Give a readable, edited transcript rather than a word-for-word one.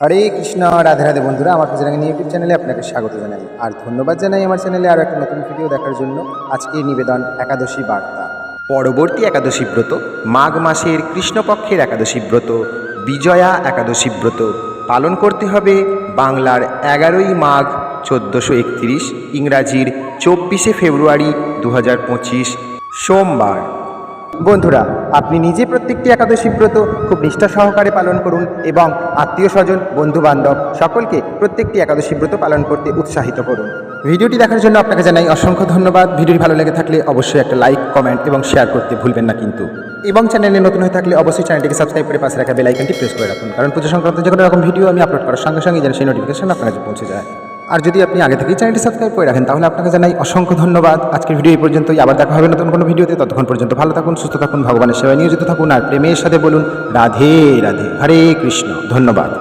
হরে কৃষ্ণ। রাধে রাধে বন্ধুরা, আমার কাজিরাঙ্গিনী ইউটিউব চ্যানেলে আপনাকে স্বাগত জানাই আর ধন্যবাদ জানাই আমার চ্যানেলে আরও একটা নতুন ভিডিও দেখার জন্য। আজকের নিবেদন একাদশী বার্তা। পরবর্তী একাদশী ব্রত মাঘ মাসের কৃষ্ণপক্ষের একাদশী ব্রত বিজয়া একাদশী ব্রত পালন করতে হবে বাংলার 11ই মাঘ 1431, ইংরাজির 24শে ফেব্রুয়ারি 2025 সোমবার। বন্ধুরা, আপনি নিজে প্রত্যেকটি একাদশী ব্রত খুব নিষ্ঠা সহকারে পালন করুন এবং আত্মীয় স্বজন, বন্ধু বান্ধব সকলকে প্রত্যেকটি একাদশী ব্রত পালন করতে উৎসাহিত করুন। ভিডিওটি দেখার জন্য আপনাকে জানাই অসংখ্য ধন্যবাদ। ভিডিওটি ভালো লেগে থাকলে অবশ্যই একটা লাইক, কমেন্ট এবং শেয়ার করতে ভুলবেন না কিন্তু। এবং চ্যানেলে নতুন হয়ে থাকলে অবশ্যই চ্যানেলটিকে সাবস্ক্রাইব করে পাশে রাখা বেল আইকনটি প্রেস করে রাখুন, কারণ পুজো সংক্রান্ত যে কোনো রকম ভিডিও আমি আপলোড করার সঙ্গে সঙ্গে যেন সেই নোটিফিকেশন আপনার কাছে পৌঁছে যায়। আর যদি আপনি আগে থেকেই চ্যানেলটি সাবস্ক্রাইব করে রাখেন তাহলে আপনাকে জানাই অসংখ্য ধন্যবাদ। আজকের ভিডিও এই পর্যন্তই, আবার দেখা হবে নতুন কোনো ভিডিওতে। ততক্ষণ পর্যন্ত ভালো থাকুন, সুস্থ থাকুন, ভগবানের সেবায় নিয়োজিত থাকুন আর প্রেমের সাথে বলুন রাধে রাধে, হরে কৃষ্ণ। ধন্যবাদ।